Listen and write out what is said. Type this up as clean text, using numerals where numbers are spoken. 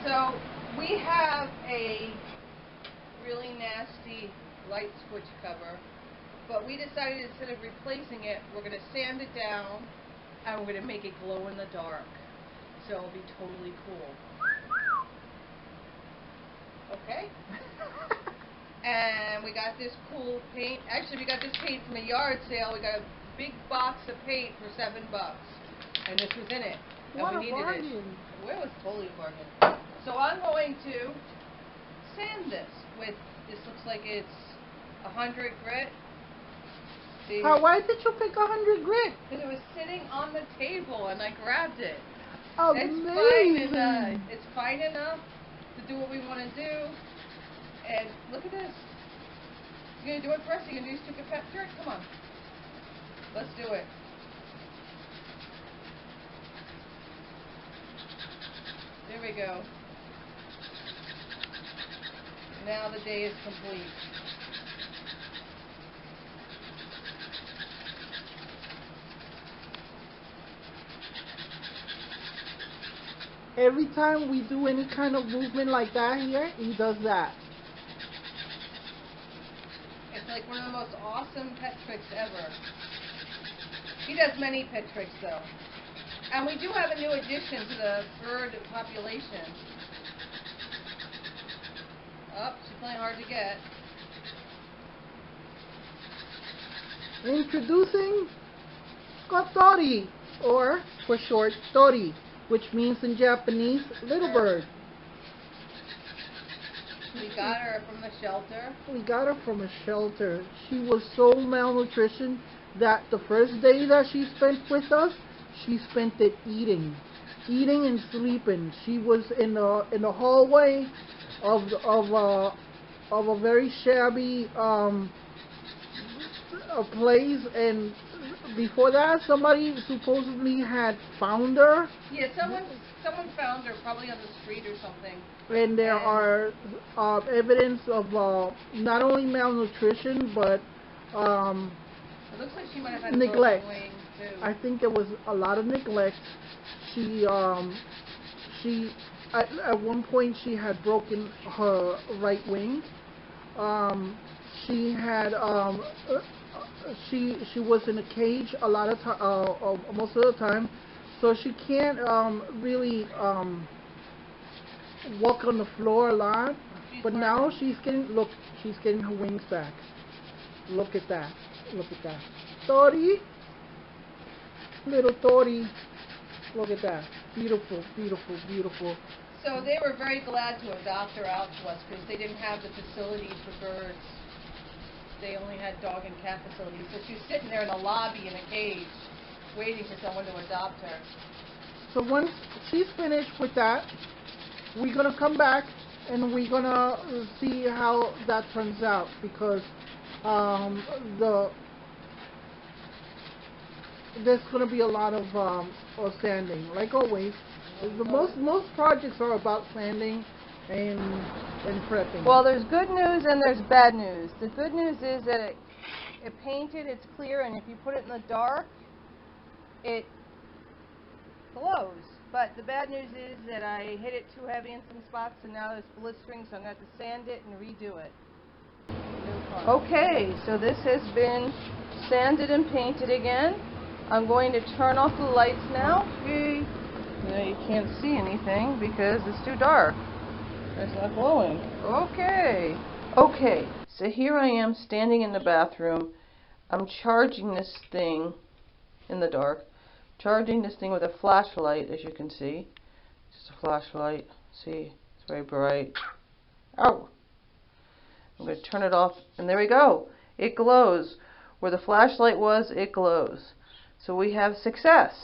So we have a really nasty light switch cover, but we decided instead of replacing it, we're going to sand it down and we're going to make it glow in the dark. So it'll be totally cool. Okay? And we got this cool paint. Actually, we got this paint from a yard sale. We got a big box of paint for $7. And this was in it. And what we a needed bargain. it. Where was totally a bargain? So I'm going to sand this with, this looks like it's 100 grit. See? Why did you pick 100 grit? Because it was sitting on the table and I grabbed it. Amazing. It's fine enough to do what we want to do. And look at this. You gonna do it for us? You gonna do stupid pet trick? Come on. Let's do it. There we go. Now the day is complete. Every time we do any kind of movement like that here, he does that. It's like one of the most awesome pet tricks ever. He does many pet tricks though. And we do have a new addition to the bird population. Oh, she's playing hard to get. Introducing Kotori, or for short, Tori, which means in Japanese, little bird. We got her from the shelter. We got her from a shelter. She was so malnutrition that the first day that she spent with us, she spent it eating and sleeping. She was in the hallway of a very shabby a place, and before that somebody supposedly had found her. Yeah, someone found her probably on the street or something. And there are evidence of not only malnutrition but it looks like she might have had neglect. Wing too. I think there was a lot of neglect. She at one point she had broken her right wing. She had she was in a cage a lot of most of the time, so she can't really walk on the floor a lot. But now she's getting her wings back. Look at that. Look at that. Tori. Little Tori. Look at that. Beautiful, beautiful, beautiful. So they were very glad to adopt her out to us because they didn't have the facilities for birds. They only had dog and cat facilities. So she was sitting there in the lobby in a cage waiting for someone to adopt her. So once she's finished with that, we're going to come back and we're going to see how that turns out, because there's going to be a lot of sanding, like always. Most projects are about sanding and prepping. Well, there's good news and there's bad news. The good news is that it painted, it's clear, and if you put it in the dark, it glows. But the bad news is that I hit it too heavy in some spots, and now there's blistering, so I'm going to have to sand it and redo it. Okay, so this has been sanded and painted again. I'm going to turn off the lights now. Okay. You can't see anything because it's too dark. It's not glowing. Okay. Okay, so here I am standing in the bathroom. I'm charging this thing in the dark. Charging this thing with a flashlight, as you can see. Just a flashlight. See, it's very bright. Ow! I'm going to turn it off, and there we go. It glows. Where the flashlight was, it glows. So we have success.